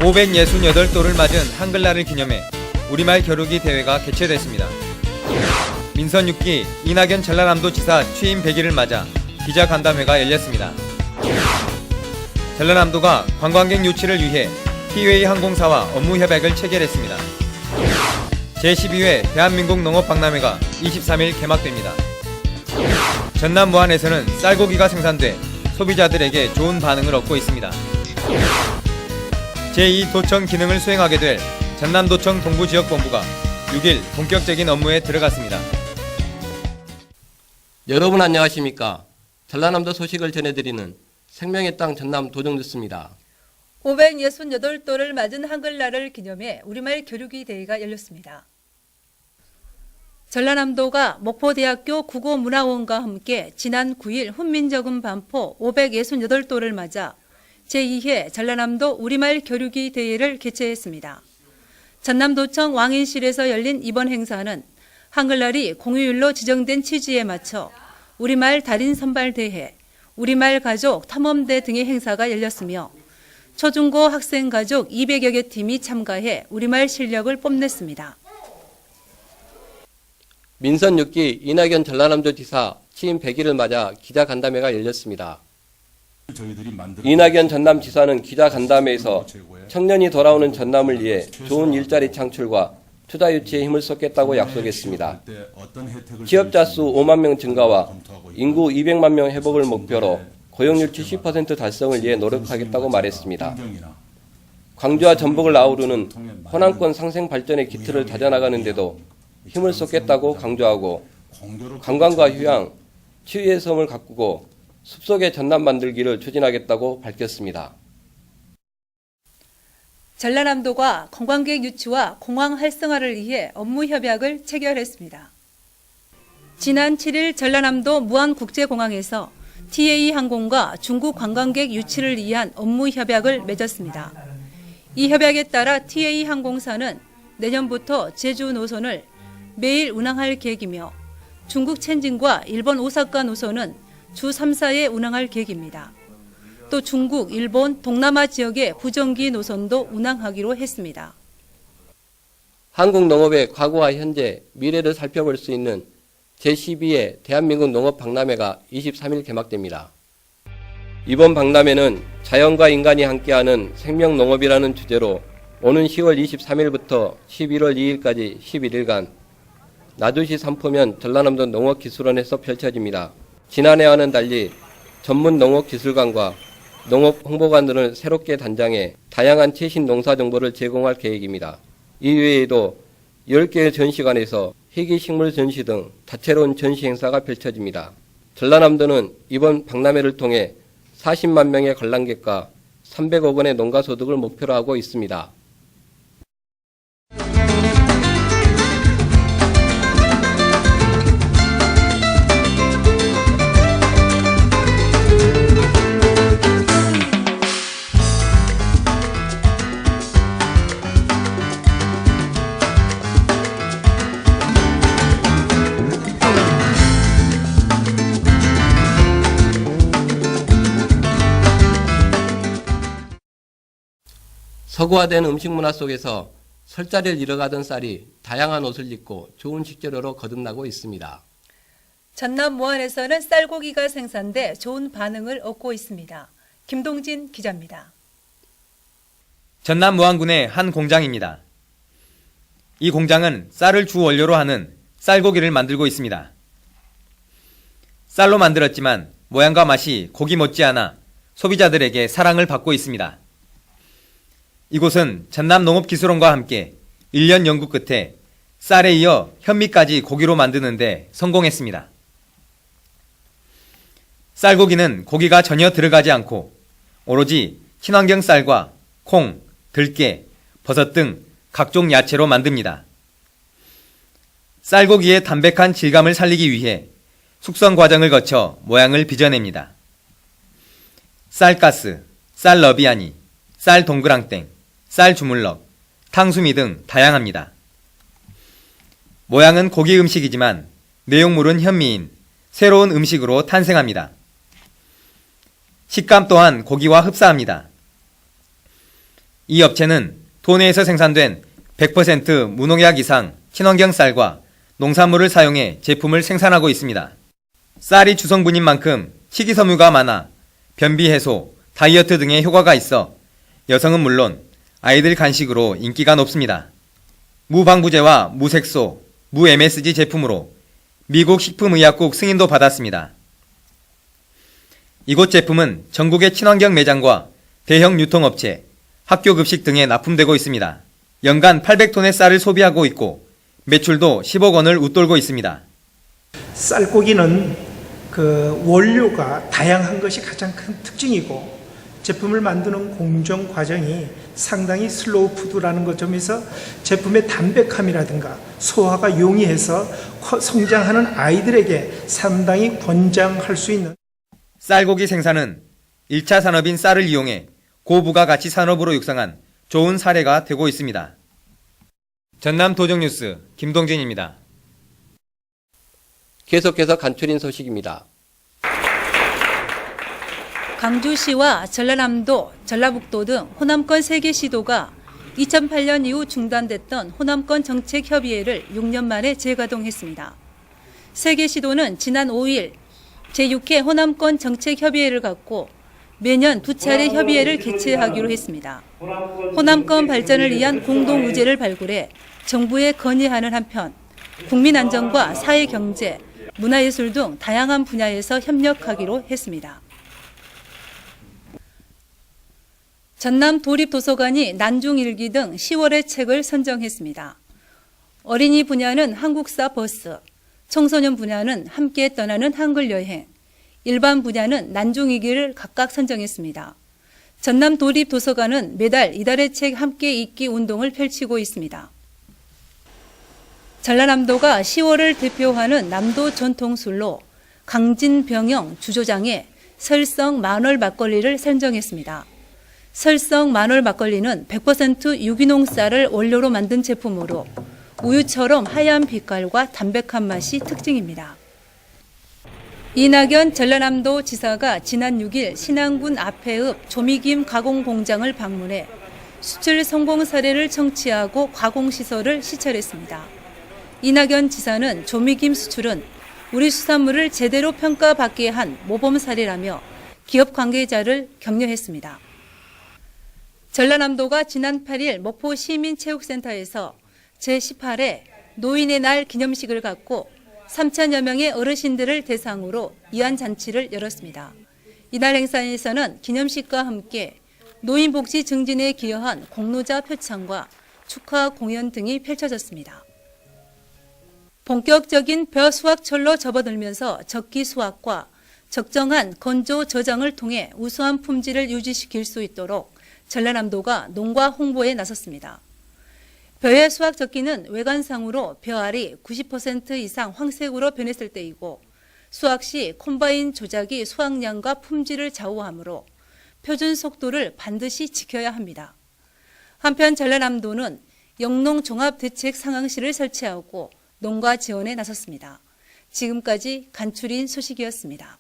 568돌을 맞은 한글날을 기념해 우리말 겨루기 대회가 개최됐습니다. 민선 6기 이낙연 전라남도 지사 취임 100일을 맞아 기자간담회가 열렸습니다. 전라남도가 관광객 유치를 위해 티웨이 항공사와 업무 협약을 체결했습니다. 제12회 대한민국 농업박람회가 23일 개막됩니다. 전남 무안에서는 쌀고기가 생산돼 소비자들에게 좋은 반응을 얻고 있습니다. 제2도청 기능을 수행하게 될 전남도청 동부지역본부가 6일 본격적인 업무에 들어갔습니다. 여러분 안녕하십니까? 전라남도 소식을 전해드리는 생명의 땅 전남 도정뉴스입니다. 568돌을 맞은 한글날을 기념해 우리말 교류기 대회가 열렸습니다. 전라남도가 목포대학교 국어문화원과 함께 지난 9일 훈민정음 반포 568돌을 맞아 제2회 전라남도 우리말 교류기 대회를 개최했습니다. 전남도청 왕인실에서 열린 이번 행사는 한글날이 공휴일로 지정된 취지에 맞춰 우리말 달인 선발대회, 우리말 가족 탐험대 등의 행사가 열렸으며 초중고 학생 가족 200여 개 팀이 참가해 우리말 실력을 뽐냈습니다. 민선 6기 이낙연 전라남도 지사 취임 100일을 맞아 기자간담회가 열렸습니다. 이낙연 전남지사는 기자간담회에서 청년이 돌아오는 전남을 위해 좋은 일자리 창출과 투자 유치에 힘을 쏟겠다고 약속했습니다. 취업자 수 5만 명 증가와 인구 200만 명 회복을 목표로 고용률 70% 달성을 위해 노력하겠다고 말했습니다. 광주와 전북을 아우르는 호남권 상생 발전의 기틀을 다져나가는 데도 힘을 쏟겠다고 강조하고 관광과 휴양, 치유의 섬을 가꾸고 숲속의 전남 만들기를 추진하겠다고 밝혔습니다. 전라남도가 관광객 유치와 공항 활성화를 위해 업무 협약을 체결했습니다. 지난 7일 전라남도 무안국제공항에서 TA 항공과 중국 관광객 유치를 위한 업무 협약을 맺었습니다. 이 협약에 따라 TA 항공사는 내년부터 제주 노선을 매일 운항할 계획이며 중국 첸진과 일본 오사카 노선은 주 3, 4회 운항할 계획입니다. 또 중국, 일본, 동남아 지역의 부정기 노선도 운항하기로 했습니다. 한국 농업의 과거와 현재, 미래를 살펴볼 수 있는 제12회 대한민국 농업박람회가 23일 개막됩니다. 이번 박람회는 자연과 인간이 함께하는 생명농업이라는 주제로 오는 10월 23일부터 11월 2일까지 11일간 나주시 삼포면 전라남도 농업기술원에서 펼쳐집니다. 지난해와는 달리 전문 농업기술관과 농업홍보관들을 새롭게 단장해 다양한 최신 농사 정보를 제공할 계획입니다. 이외에도 10개의 전시관에서 희귀식물 전시 등 다채로운 전시 행사가 펼쳐집니다. 전라남도는 이번 박람회를 통해 40만 명의 관람객과 300억 원의 농가소득을 목표로 하고 있습니다. 서구화된 음식 문화 속에서 설자리를 잃어가던 쌀이 다양한 옷을 입고 좋은 식재료로 거듭나고 있습니다. 전남 무안에서는 쌀고기가 생산돼 좋은 반응을 얻고 있습니다. 김동진 기자입니다. 전남 무안군의 한 공장입니다. 이 공장은 쌀을 주 원료로 하는 쌀고기를 만들고 있습니다. 쌀로 만들었지만 모양과 맛이 고기 못지않아 소비자들에게 사랑을 받고 있습니다. 이곳은 전남농업기술원과 함께 1년 연구 끝에 쌀에 이어 현미까지 고기로 만드는 데 성공했습니다. 쌀고기는 고기가 전혀 들어가지 않고 오로지 친환경 쌀과 콩, 들깨, 버섯 등 각종 야채로 만듭니다. 쌀고기의 담백한 질감을 살리기 위해 숙성 과정을 거쳐 모양을 빚어냅니다. 쌀가스, 쌀러비아니, 쌀 동그랑땡, 쌀 주물럭, 탕수미 등 다양합니다. 모양은 고기 음식이지만 내용물은 현미인 새로운 음식으로 탄생합니다. 식감 또한 고기와 흡사합니다. 이 업체는 도내에서 생산된 100% 무농약 이상 친환경 쌀과 농산물을 사용해 제품을 생산하고 있습니다. 쌀이 주성분인 만큼 식이섬유가 많아 변비 해소, 다이어트 등의 효과가 있어 여성은 물론 아이들 간식으로 인기가 높습니다. 무방부제와 무색소, 무-MSG 제품으로 미국 식품의약국 승인도 받았습니다. 이곳 제품은 전국의 친환경 매장과 대형 유통업체, 학교급식 등에 납품되고 있습니다. 연간 800톤의 쌀을 소비하고 있고 매출도 10억 원을 웃돌고 있습니다. 쌀고기는 그 원료가 다양한 것이 가장 큰 특징이고 제품을 만드는 공정 과정이 상당히 슬로우 푸드라는 것 점에서 제품의 담백함이라든가 소화가 용이해서 성장하는 아이들에게 상당히 권장할 수 있는 쌀고기 생산은 1차 산업인 쌀을 이용해 고부가가치 산업으로 육성한 좋은 사례가 되고 있습니다. 전남 도정뉴스 김동진입니다. 계속해서 간추린 소식입니다. 강주시와 전라남도, 전라북도 등 호남권 3개 시도가 2008년 이후 중단됐던 호남권 정책협의회를 6년 만에 재가동했습니다. 3개 시도는 지난 5일 제6회 호남권 정책협의회를 갖고 매년 2차례 협의회를 개최하기로 했습니다. 호남권 발전을 위한 공동의제를 발굴해 정부에 건의하는 한편 국민 안전과 사회 경제, 문화예술 등 다양한 분야에서 협력하기로 했습니다. 전남 도립도서관이 난중일기 등 10월의 책을 선정했습니다. 어린이 분야는 한국사 버스, 청소년 분야는 함께 떠나는 한글 여행, 일반 분야는 난중일기를 각각 선정했습니다. 전남 도립도서관은 매달 이달의 책 함께 읽기 운동을 펼치고 있습니다. 전라남도가 10월을 대표하는 남도 전통술로 강진병영 주조장의 설성 만월 막걸리를 선정했습니다. 설성 만월 막걸리는 100% 유기농 쌀을 원료로 만든 제품으로 우유처럼 하얀 빛깔과 담백한 맛이 특징입니다. 이낙연 전라남도 지사가 지난 6일 신안군 앞해읍 조미김 가공공장을 방문해 수출 성공 사례를 청취하고 가공시설을 시찰했습니다. 이낙연 지사는 조미김 수출은 우리 수산물을 제대로 평가받게 한 모범 사례라며 기업 관계자를 격려했습니다. 전라남도가 지난 8일 목포 시민체육센터에서 제18회 노인의 날 기념식을 갖고 3천여 명의 어르신들을 대상으로 이완잔치를 열었습니다. 이날 행사에서는 기념식과 함께 노인복지 증진에 기여한 공로자 표창과 축하 공연 등이 펼쳐졌습니다. 본격적인 벼 수확철로 접어들면서 적기 수확과 적정한 건조 저장을 통해 우수한 품질을 유지시킬 수 있도록 전라남도가 농가 홍보에 나섰습니다. 벼의 수확 적기는 외관상으로 벼알이 90% 이상 황색으로 변했을 때이고 수확 시 콤바인 조작이 수확량과 품질을 좌우하므로 표준 속도를 반드시 지켜야 합니다. 한편 전라남도는 영농종합대책 상황실을 설치하고 농가 지원에 나섰습니다. 지금까지 간추린 소식이었습니다.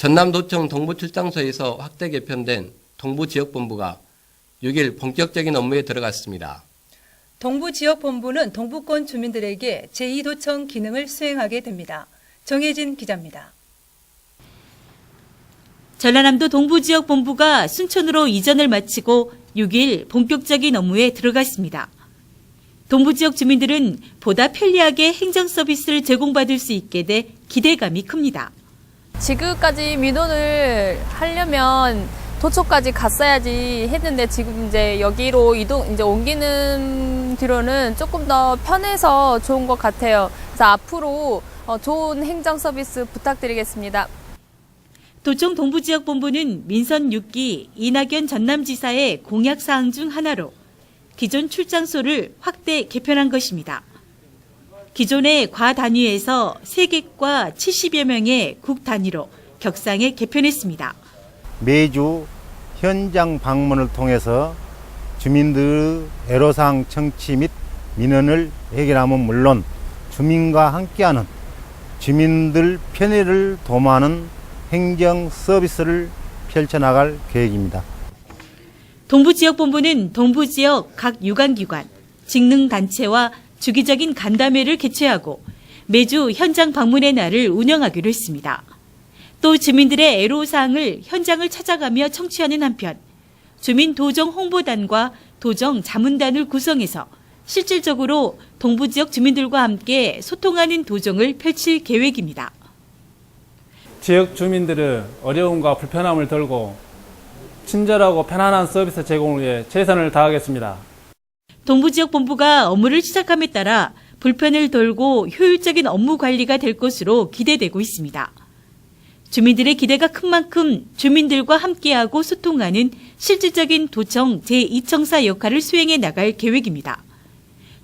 전남도청 동부출장소에서 확대 개편된 동부지역본부가 6일 본격적인 업무에 들어갔습니다. 동부지역본부는 동부권 주민들에게 제2도청 기능을 수행하게 됩니다. 정혜진 기자입니다. 전라남도 동부지역본부가 순천으로 이전을 마치고 6일 본격적인 업무에 들어갔습니다. 동부 지역 주민들은 보다 편리하게 행정 서비스를 제공받을 수 있게 돼 기대감이 큽니다. 지금까지 민원을 하려면 도초까지 갔어야지 했는데 지금 이제 여기로 이제 옮기는 뒤로는 조금 더 편해서 좋은 것 같아요. 그래서 앞으로 좋은 행정 서비스 부탁드리겠습니다. 도청 동부지역본부는 민선 6기 이낙연 전남지사의 공약사항 중 하나로 기존 출장소를 확대 개편한 것입니다. 기존의 과 단위에서 3개과 70여 명의 국 단위로 격상에 개편했습니다. 매주 현장 방문을 통해서 주민들의 애로사항 청취 및 민원을 해결함은 물론 주민과 함께하는 주민들 편의를 도모하는 행정 서비스를 펼쳐나갈 계획입니다. 동부지역본부는 동부지역 각 유관기관, 직능단체와 주기적인 간담회를 개최하고 매주 현장 방문의 날을 운영하기로 했습니다. 또 주민들의 애로사항을 현장을 찾아가며 청취하는 한편 주민 도정 홍보단과 도정 자문단을 구성해서 실질적으로 동부지역 주민들과 함께 소통하는 도정을 펼칠 계획입니다. 지역 주민들의 어려움과 불편함을 덜고 친절하고 편안한 서비스 제공을 위해 최선을 다하겠습니다. 동부지역본부가 업무를 시작함에 따라 불편을 덜고 효율적인 업무 관리가 될 것으로 기대되고 있습니다. 주민들의 기대가 큰 만큼 주민들과 함께하고 소통하는 실질적인 도청 제2청사 역할을 수행해 나갈 계획입니다.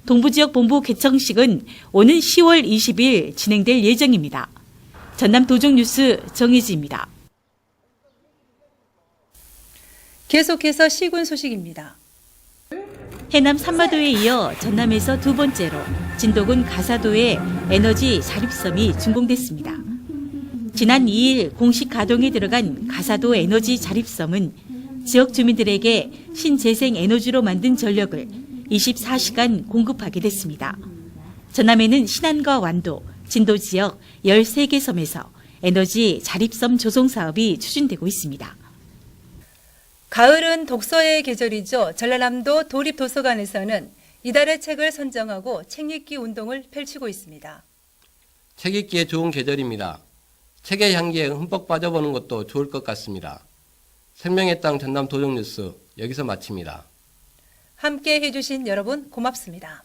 동부지역본부 개청식은 오는 10월 20일 진행될 예정입니다. 전남 도정뉴스 정혜지입니다. 계속해서 시군 소식입니다. 해남 산마도에 이어 전남에서 두 번째로 진도군 가사도의 에너지 자립섬이 준공됐습니다. 지난 2일 공식 가동에 들어간 가사도 에너지 자립섬은 지역 주민들에게 신재생 에너지로 만든 전력을 24시간 공급하게 됐습니다. 전남에는 신안과 완도, 진도 지역 13개 섬에서 에너지 자립섬 조성 사업이 추진되고 있습니다. 가을은 독서의 계절이죠. 전라남도 도립도서관에서는 이달의 책을 선정하고 책 읽기 운동을 펼치고 있습니다. 책 읽기에 좋은 계절입니다. 책의 향기에 흠뻑 빠져보는 것도 좋을 것 같습니다. 생명의 땅 전남 도정뉴스 여기서 마칩니다. 함께 해주신 여러분 고맙습니다.